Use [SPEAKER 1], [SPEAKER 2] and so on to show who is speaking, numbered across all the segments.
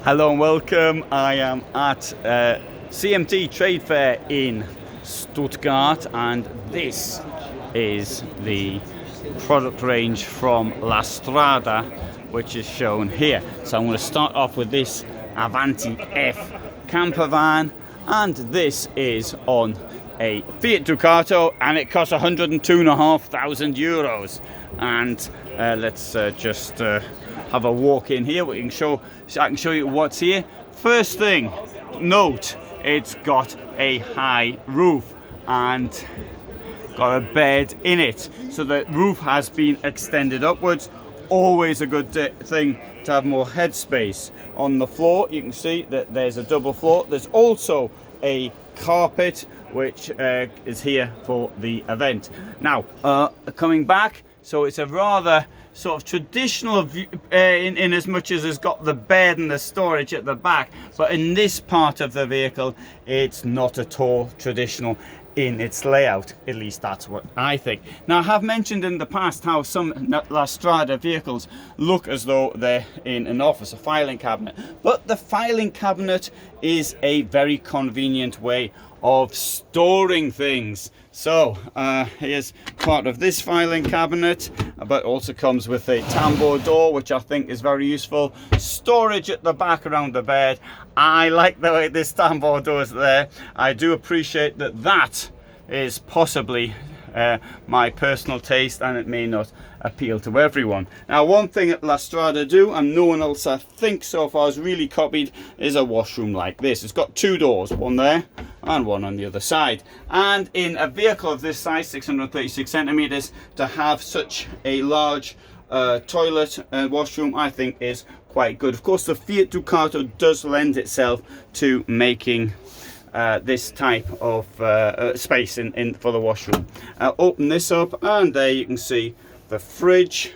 [SPEAKER 1] Hello and welcome. I am at CMT Trade Fair in Stuttgart, and this is the product range from La Strada, which is shown here. So I'm going to start off with this Avanti F camper van, and this is on a Fiat Ducato, and it costs 102,500 euros. And let's just have a walk in here. I can show you what's here. First thing, note it's got a high roof and got a bed in it, so the roof has been extended upwards. Always a good thing to have more headspace. On the floor you can see that there's a double floor. There's also a carpet which is here for the event. Now coming back, so it's a rather sort of traditional view, in as much as it's got the bed and the storage at the back, but in this part of the vehicle it's not at all traditional in its layout. At least that's what I think. Now, I have mentioned in the past how some La Strada vehicles look as though they're in an office, a filing cabinet, but the filing cabinet is a very convenient way of storing things. So here's part of this filing cabinet, but also comes with a tambour door, which I think is very useful. Storage at the back around the bed. I like the way this tambour door is there. I do appreciate that that is possibly my personal taste, and it may not appeal to everyone. Now, one thing that La Strada do, and no one else I think so far has really copied, is a washroom like this. It's got two doors, one there and one on the other side. And in a vehicle of this size, 636 centimeters, to have such a large toilet and washroom, I think is quite good. Of course, the Fiat Ducato does lend itself to making this type of space in for the washroom. Open this up, and there you can see the fridge,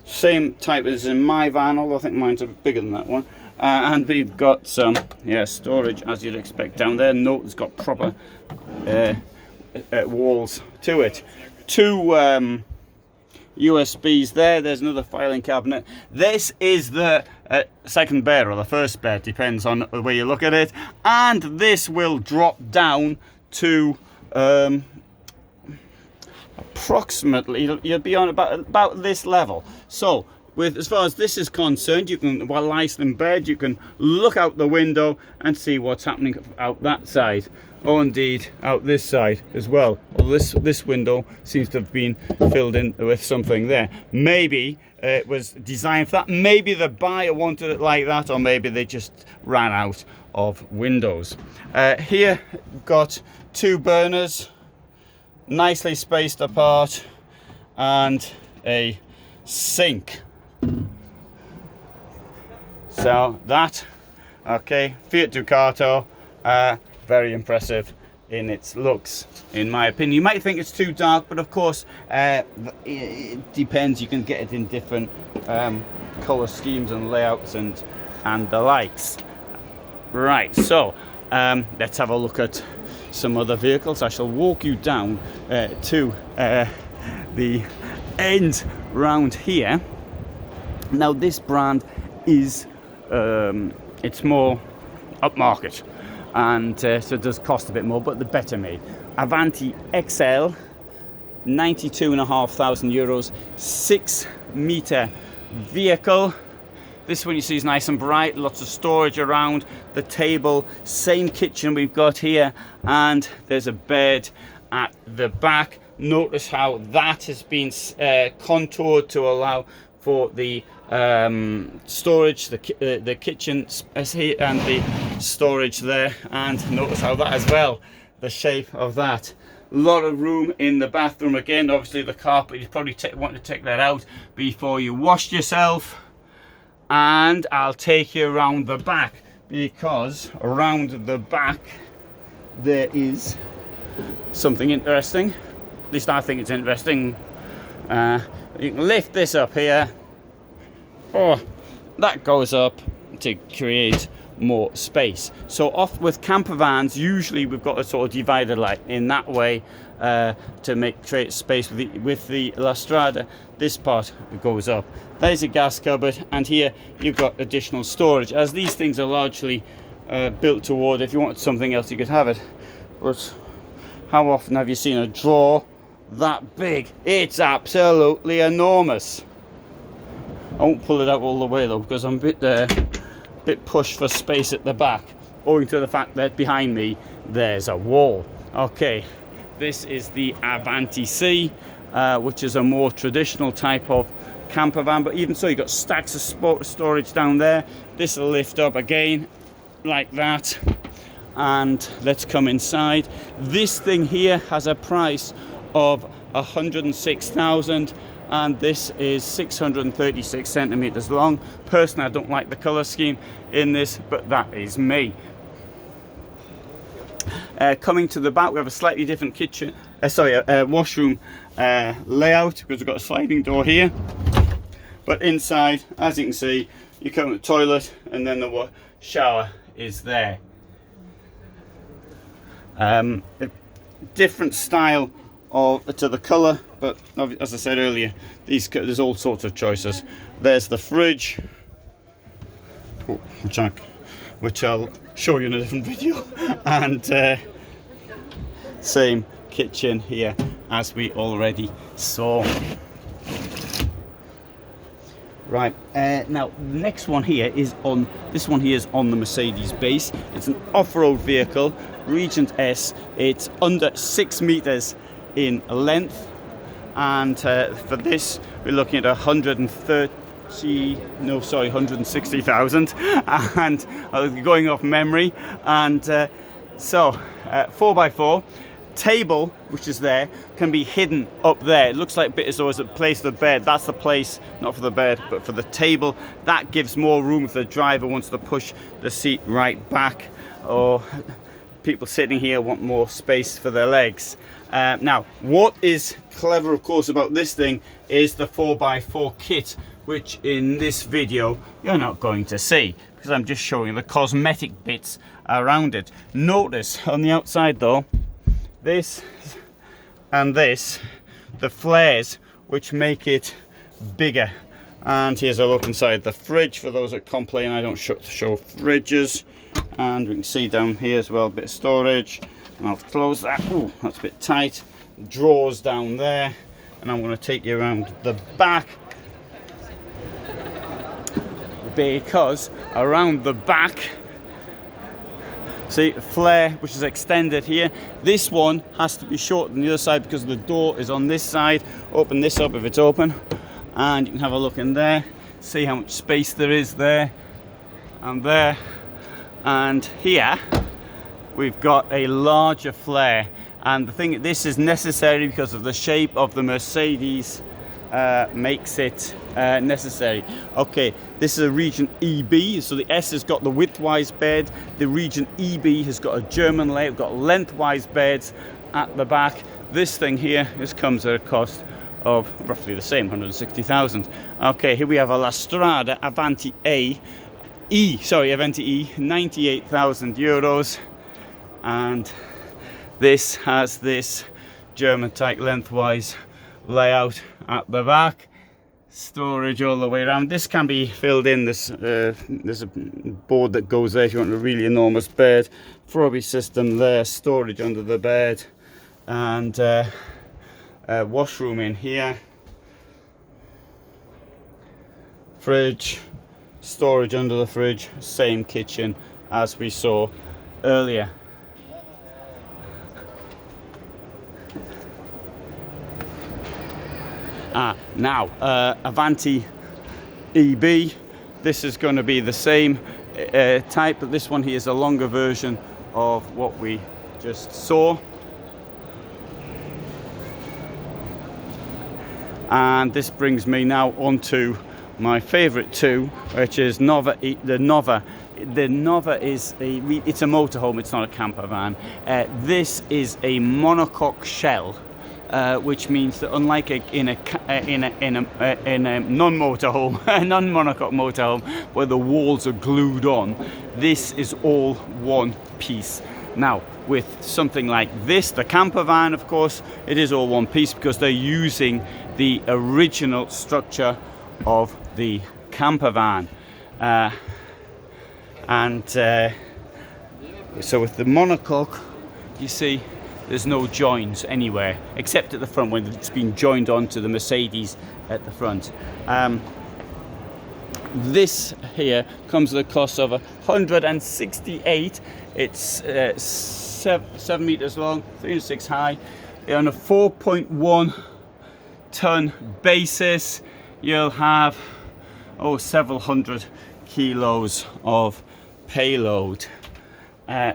[SPEAKER 1] same type as in my van, although I think mine's a bit bigger than that one. And we've got some storage, as you'd expect, down there. Note it's got proper walls to it. Two USBs there. There's another filing cabinet. This is the second bed, or the first bed, depends on the way you look at it. And this will drop down to approximately, you'll be on about this level. So as far as this is concerned, you can, while lying in bed, you can look out the window and see what's happening out that side. Oh, indeed, out this side as well. Well, this window seems to have been filled in with something there. Maybe it was designed for that. Maybe the buyer wanted it like that, or maybe they just ran out of windows. Here, got two burners, nicely spaced apart, and a sink. So that, okay, Fiat Ducato, very impressive in its looks, in my opinion. You might think it's too dark, but of course it depends. You can get it in different color schemes and layouts and the likes. Right, so let's have a look at some other vehicles. I shall walk you down to the end round here. Now, this brand is it's more upmarket, and so it does cost a bit more, but the better made. Avanti XL, 92,500 euros, 6-meter vehicle. This one you see is nice and bright, lots of storage around the table. Same kitchen we've got here, and there's a bed at the back. Notice how that has been contoured to allow for the storage, the kitchen and the storage there. And notice how that as well, the shape of that. A lot of room in the bathroom. Again, obviously the carpet, you probably want to take that out before you wash yourself. And I'll take you around the back, because around the back there is something interesting. At least I think it's interesting. You can lift this up here. Oh, that goes up to create more space. So off with camper vans, usually we've got a sort of divider like in that way to create space. With the La Strada, this part goes up. There's a gas cupboard, and here you've got additional storage, as these things are largely built toward, if you wanted something else you could have it. But how often have you seen a drawer that big? It's absolutely enormous. I won't pull it out all the way though, because I'm a bit pushed for space at the back, owing to the fact that behind me there's a wall. Okay, this is the Avanti C, which is a more traditional type of camper van, but even so, you've got stacks of storage down there. This will lift up again like that, and let's come inside. This thing here has a price of 106,000, and this is 636 centimeters long. Personally, I don't like the color scheme in this, but that is me. Coming to the back, we have a slightly different kitchen, washroom layout, because we've got a sliding door here. But inside, as you can see, you come to the toilet, and then the shower is there. A different style to the colour, but as I said earlier, there's all sorts of choices. There's the fridge, which I'll show you in a different video, and same kitchen here as we already saw. Right, now the next one here is on the Mercedes base. It's an off-road vehicle, Regent S. It's under 6 meters in length, and for this we're looking at 160,000, and going off memory, and so 4x4 table, which is there, can be hidden up there. It looks like a bit as though it's a place for the bed. That's the place, not for the bed, but for the table. That gives more room if the driver wants to push the seat right back, or people sitting here want more space for their legs. Now, what is clever, of course, about this thing is the 4x4 kit, which in this video you're not going to see, because I'm just showing the cosmetic bits around it. Notice on the outside though, this and this, the flares, which make it bigger. And here's a look inside the fridge for those that complain I don't show fridges. And we can see down here as well, a bit of storage. And I'll close that. Oh, that's a bit tight. Drawers down there. And I'm going to take you around the back, because around the back, see, flare, which is extended here. This one has to be short on the other side because the door is on this side. Open this up if it's open, and you can have a look in there, see how much space there is there and there. And here we've got a larger flare, and the thing, this is necessary because of the shape of the Mercedes, makes it necessary. Okay, this is a Regent EB, so the S has got the widthwise bed. The Regent EB has got a German layout, got lengthwise beds at the back. This thing here comes at a cost of roughly the same, 160,000. Okay, here we have a La Strada Avanti Avanti E, 98,000 euros, and this has this German type lengthwise layout at the back, storage all the way around. This can be filled in. There's a board that goes there if you want a really enormous bed. Frobby system there, storage under the bed, and washroom in here, fridge, storage under the fridge, same kitchen as we saw earlier. Now, Avanti EB, this is going to be the same type, but this one here is a longer version of what we just saw. And this brings me now onto my favorite two, which is the Nova. The Nova is it's a motorhome, it's not a camper van. This is a monocoque shell. which means that unlike in a non-motorhome, a non-monocoque motorhome, where the walls are glued on, this is all one piece. Now, with something like this, the campervan, of course, it is all one piece because they're using the original structure of the campervan. So with the monocoque, you see there's no joins anywhere except at the front when it's been joined onto the Mercedes at the front. This here comes at a cost of 168. It's 7 meters long, 306 high, on a 4.1 ton basis. You'll have several hundred kilos of payload. I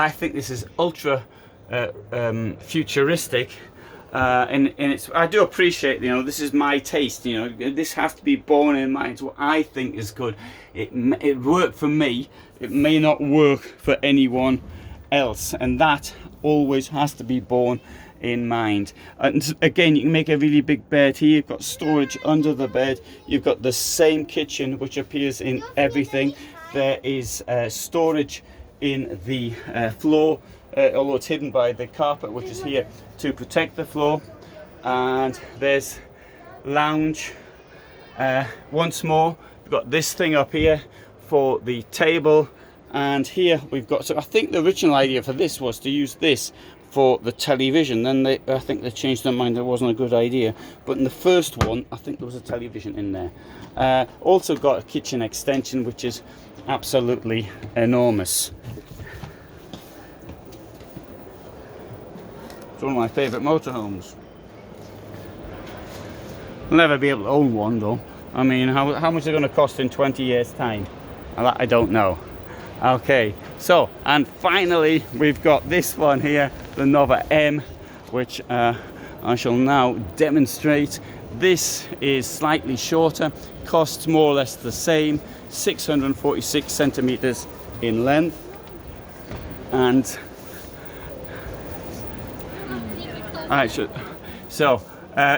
[SPEAKER 1] think this is ultra futuristic, and it's, I do appreciate, this is my taste, this has to be borne in mind. What I think is good, it worked for me, it may not work for anyone else, and that always has to be borne in mind. And again, you can make a really big bed here. You've got storage under the bed. You've got the same kitchen which appears in everything. There is storage in the floor, although it's hidden by the carpet which is here to protect the floor. And there's lounge. Once more, we've got this thing up here for the table, and here we've got, so I think the original idea for this was to use this for the television. Then I think they changed their mind, that wasn't a good idea, but in the first one I think there was a television in there. Also got a kitchen extension which is absolutely enormous. It's one of my favourite motorhomes. I'll never be able to own one though. I mean, how much is it going to cost in 20 years time? That I don't know. Okay, so, and finally we've got this one here, the Nova M, which I shall now demonstrate. This is slightly shorter, costs more or less the same, 646 centimeters in length, and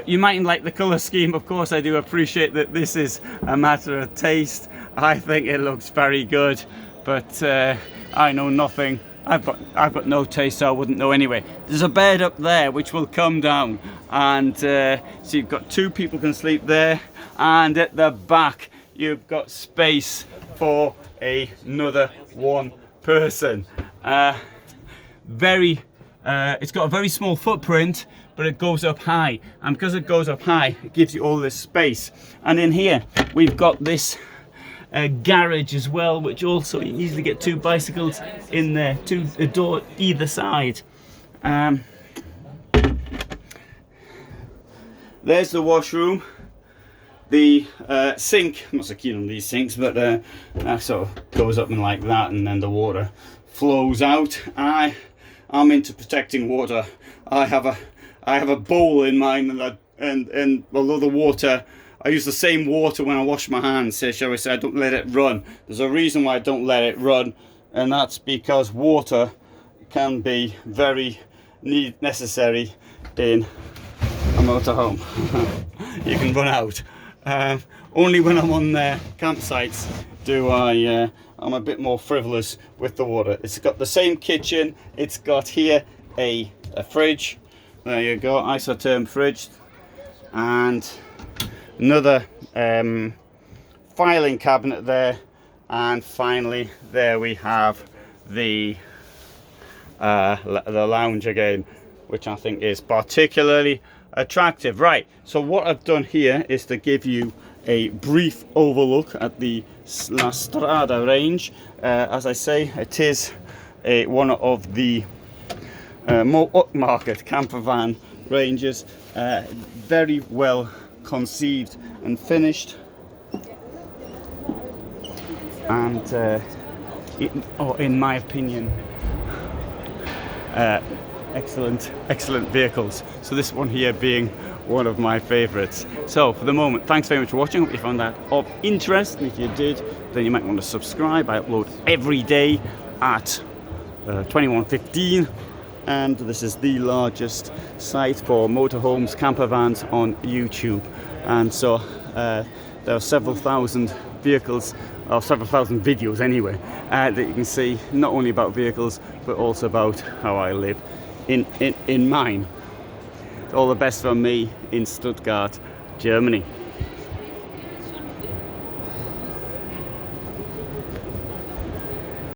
[SPEAKER 1] you mightn't like the color scheme, of course. I do appreciate that this is a matter of taste. I think it looks very good, but I know nothing. I've got no taste, so I wouldn't know anyway. There's a bed up there which will come down, and so you've got two people can sleep there, and at the back you've got space for another one person. It's got a very small footprint, but it goes up high, and because it goes up high, it gives you all this space. And in here we've got this garage as well, which also you easily get two bicycles in there, a door either side. There's the washroom, the sink. I'm not so keen on these sinks, but that sort of goes up and like that, and then the water flows out. I'm into protecting water. I have a bowl in mine, and although the water, I use the same water when I wash my hands, shall we say. I don't let it run. There's a reason why I don't let it run, and that's because water can be very necessary in a motorhome. You can run out. Only when I'm on campsites do I'm a bit more frivolous with the water. It's got the same kitchen. It's got here a fridge. There you go, isotherm fridge, and another filing cabinet there, and finally there we have the lounge again, which I think is particularly attractive. Right, so what I've done here is to give you a brief overlook at the La Strada range. As I say, it is one of the more upmarket campervan ranges, very well conceived and finished, and in my opinion, excellent vehicles. So this one here being one of my favorites. So for the moment, thanks very much for watching. Hope you found that of interest, and if you did, then you might want to subscribe. I upload every day at 21:15 and this is the largest site for motorhomes, campervans on YouTube. And so there are several thousand vehicles, or several thousand videos anyway, that you can see, not only about vehicles but also about how I live in mine. All the best from me in Stuttgart, Germany.